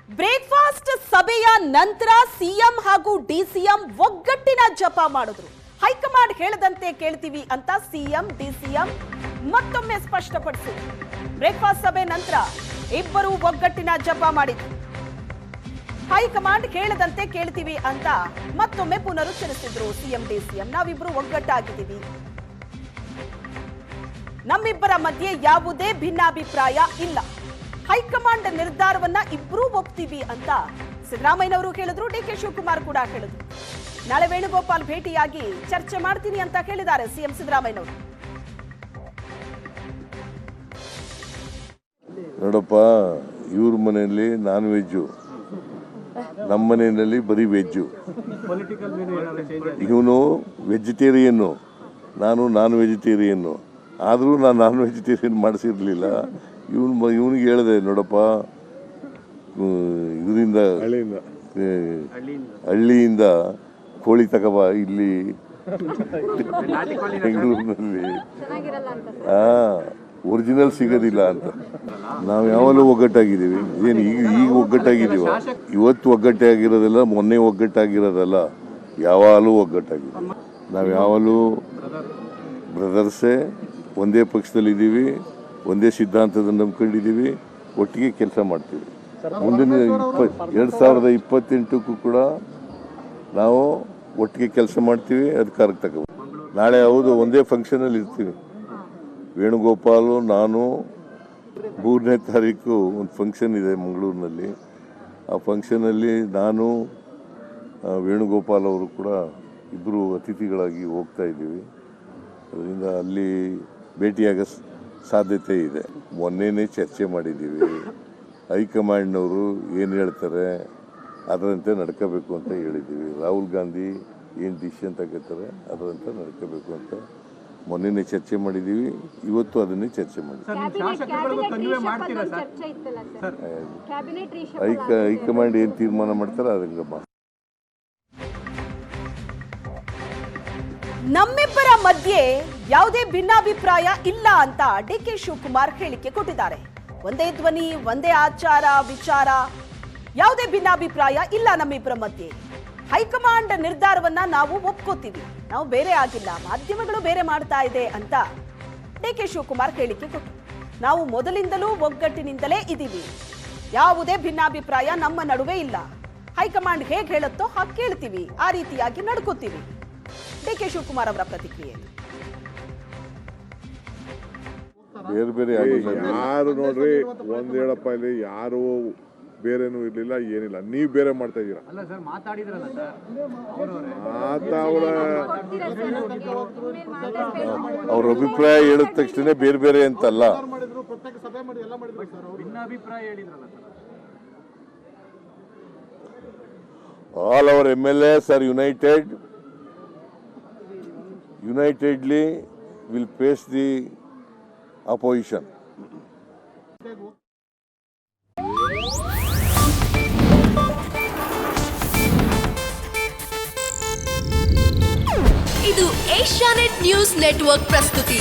Breakfast ಸಭೆಯ ನಂತರ CM ಹಾಗೂ ಡಿಸಿಎಂ ಒಗ್ಗಟ್ಟಿನ ಜಪ ಮಾಡಿದ್ರು. ಹೈಕಮಾಂಡ್ ಹೇಳದಂತೆ ಕೇಳ್ತೀವಿ ಅಂತ ಸಿಎಂ ಡಿಸಿಎಂ ಮತ್ತೊಮ್ಮೆ ಸ್ಪಷ್ಟಪಡಿಸಿದ್ರು. ಬ್ರೇಕ್ಫಾಸ್ಟ್ ಸಭೆ ನಂತರ ಇಬ್ಬರು ಒಗ್ಗಟ್ಟಿನ ಜಪ ಮಾಡಿದ್ರು. ಹೈಕಮಾಂಡ್ ಹೇಳದಂತೆ ಕೇಳ್ತೀವಿ ಅಂತ ಮತ್ತೊಮ್ಮೆ ಪುನರುಚ್ಚರಿಸಿದ್ರು ಸಿಎಂ ಡಿಸಿಎಂ. ನಾವಿಬ್ರು ಒಗ್ಗಟ್ಟಾಗಿದ್ದೀವಿ, ನಮ್ಮಿಬ್ಬರ ಮಧ್ಯೆ ಯಾವುದೇ ಭಿನ್ನಾಭಿಪ್ರಾಯ ಇಲ್ಲ, ಹೈಕಮಾಂಡ್ ನಿರ್ಧಾರವನ್ನ ಇಬ್ರು ಒಪ್ತೀವಿ ಅಂತ ಸಿದ್ದರಾಮಯ್ಯನವರು ಹೇಳಿದ್ರು. ಡಿಕೆ ಶಿವಕುಮಾರ್ ಕೂಡ ಹೇಳಿದ್ರು. ನಾಳೆ ವೇಣುಗೋಪಾಲ್ ಭೇಟಿಯಾಗಿ ಚರ್ಚೆ ಮಾಡ್ತೀನಿ ಅಂತ ಹೇಳಿದ್ದಾರೆ ಸಿಎಂ ಸಿದ್ದರಾಮಯ್ಯನವರು. ನೋಡಪ್ಪ, ಇವ್ರ ಮನೆಯಲ್ಲಿ ನಾನ್ ವೆಜ್ಜು, ನಮ್ಮ ಮನೆಯಲ್ಲಿ ಬರೀ ವೆಜ್ಜು. ಇವನು ವೆಜಿಟೇರಿಯನ್ನು, ನಾನು ನಾನ್ ವೆಜಿಟೇರಿಯನ್ನು. ಆದರೂ ನಾನು ನಾನ್ ವೆಜಿಟೇರಿಯನ್ ಮಾಡಿಸಿರ್ಲಿಲ್ಲ. ಇವನಿಗೆ ಹೇಳಿದೆ, ನೋಡಪ್ಪ, ಇದರಿಂದ ಹಳ್ಳಿಯಿಂದ ಕೋಳಿ ತಗೋಬ ಇಲ್ಲಿ ಬೆಂಗಳೂರಿನಲ್ಲಿ ಒರಿಜಿನಲ್ ಸಿಗೋದಿಲ್ಲ ಅಂತ. ನಾವು ಯಾವಾಗಲೂ ಒಗ್ಗಟ್ಟಾಗಿದ್ದೀವಿ. ಏನು ಈಗ ಒಗ್ಗಟ್ಟಾಗಿದ್ದೀವ? ಇವತ್ತು ಒಗ್ಗಟ್ಟಾಗಿರೋದಲ್ಲ, ಮೊನ್ನೆ ಒಗ್ಗಟ್ಟಾಗಿರೋದಲ್ಲ, ಯಾವಾಗಲೂ ಒಗ್ಗಟ್ಟಾಗಿದ್ದೀವಿ. ನಾವು ಯಾವಾಗಲೂ ಬ್ರದರ್ಸೇ, ಒಂದೇ ಪಕ್ಷದಲ್ಲಿದ್ದೀವಿ, ಒಂದೇ ಸಿದ್ಧಾಂತದ ನಂಬ್ಕೊಂಡಿದ್ದೀವಿ, ಒಟ್ಟಿಗೆ ಕೆಲಸ ಮಾಡ್ತೀವಿ. ಮುಂದಿನ 2028ಕ್ಕೂ ಕೂಡ ನಾವು ಒಟ್ಟಿಗೆ ಕೆಲಸ ಮಾಡ್ತೀವಿ, ಅಧಿಕಾರಕ್ಕೆ ತಗೋಬೇಕು. ನಾಳೆ ಹೌದು, ಒಂದೇ ಫಂಕ್ಷನಲ್ಲಿ ಇರ್ತೀವಿ. ವೇಣುಗೋಪಾಲು, ನಾನು 3ನೇ ತಾರೀಕು ಒಂದು ಫಂಕ್ಷನ್ ಇದೆ ಮಂಗಳೂರಿನಲ್ಲಿ. ಆ ಫಂಕ್ಷನಲ್ಲಿ ನಾನು, ವೇಣುಗೋಪಾಲ್ ಅವರು ಕೂಡ ಇಬ್ಬರು ಅತಿಥಿಗಳಾಗಿ ಹೋಗ್ತಾ ಇದ್ದೀವಿ. ಅದರಿಂದ ಅಲ್ಲಿ ಭೇಟಿಯಾಗೋ ಸಾಧ್ಯತೆ ಇದೆ. ಮೊನ್ನೆನೇ ಚರ್ಚೆ ಮಾಡಿದ್ದೀವಿ. ಹೈಕಮಾಂಡ್ನವರು ಏನು ಹೇಳ್ತಾರೆ ಅದರಂತೆ ನಡ್ಕೋಬೇಕು ಅಂತ ಹೇಳಿದ್ದೀವಿ. ರಾಹುಲ್ ಗಾಂಧಿ ಏನು ಡಿಸಿಷನ್ ತಗೋತಾರೆ ಅದರಂತೆ ನಡ್ಕೋಬೇಕು ಅಂತ ಮೊನ್ನೆನೇ ಚರ್ಚೆ ಮಾಡಿದ್ದೀವಿ. ಇವತ್ತು ಅದನ್ನೇ ಚರ್ಚೆ ಮಾಡಿದ್ದೀವಿ. ಹೈಕಮಾಂಡ್ ಏನು ತೀರ್ಮಾನ ಮಾಡ್ತಾರೆ ಅದಕ್ಕೆ ನಮ್ಮಿಬ್ಬರ ಮಧ್ಯೆ ಯಾವುದೇ ಭಿನ್ನಾಭಿಪ್ರಾಯ ಇಲ್ಲ ಅಂತ ಡಿಕೆ ಶಿವಕುಮಾರ್ ಹೇಳಿಕೆ ಕೊಟ್ಟಿದ್ದಾರೆ. ಒಂದೇ ಧ್ವನಿ, ಒಂದೇ ಆಚಾರ ವಿಚಾರ, ಯಾವುದೇ ಭಿನ್ನಾಭಿಪ್ರಾಯ ಇಲ್ಲ ನಮ್ಮಿಬ್ಬರ ಮಧ್ಯೆ. ಹೈಕಮಾಂಡ್ ನಿರ್ಧಾರವನ್ನ ನಾವು ಒಪ್ಕೋತೀವಿ, ನಾವು ಬೇರೆ ಆಗಿಲ್ಲ, ಮಾಧ್ಯಮಗಳು ಬೇರೆ ಮಾಡ್ತಾ ಇದೆ ಅಂತ ಡಿಕೆ ಶಿವಕುಮಾರ್ ಹೇಳಿಕೆ ಕೊಟ್ಟರು. ನಾವು ಮೊದಲಿಂದಲೂ ಒಗ್ಗಟ್ಟಿನಿಂದಲೇ ಇದ್ದೀವಿ, ಯಾವುದೇ ಭಿನ್ನಾಭಿಪ್ರಾಯ ನಮ್ಮ ನಡುವೆ ಇಲ್ಲ, ಹೈಕಮಾಂಡ್ ಹೇಗೆ ಹೇಳುತ್ತೋ ಹಾಗೆ ಕೇಳ್ತೀವಿ, ಆ ರೀತಿಯಾಗಿ ನಡ್ಕೋತೀವಿ. ಡಿಕೆ ಶಿವಕುಮಾರ್ ಅವರ ಪ್ರತಿಕ್ರಿಯೆ. ಬೇರೆ ಬೇರೆ ಆಗಿಲ್ಲ. ಯಾರು ನೋಡ್ರಿ, ಒಂದ್ ಹೇಳಪ್ಪ, ಇಲ್ಲಿ ಯಾರು ಬೇರೆನೂ ಇರ್ಲಿಲ್ಲ, ಏನಿಲ್ಲ. ನೀವು ಬೇರೆ ಮಾಡ್ತಾ ಇದ್ದೀರಾ. ಅವ್ರ ಅಭಿಪ್ರಾಯ ಹೇಳಿದ ತಕ್ಷಣ ಬೇರೆ ಬೇರೆ ಅಂತಲ್ಲ. All our MLAs are united. Unitedly will face the opposition. ಇದು ಏಷ್ಯಾನೆಟ್ ನ್ಯೂಸ್ ನೆಟ್ವರ್ಕ್ ಪ್ರಸ್ತುತಿ.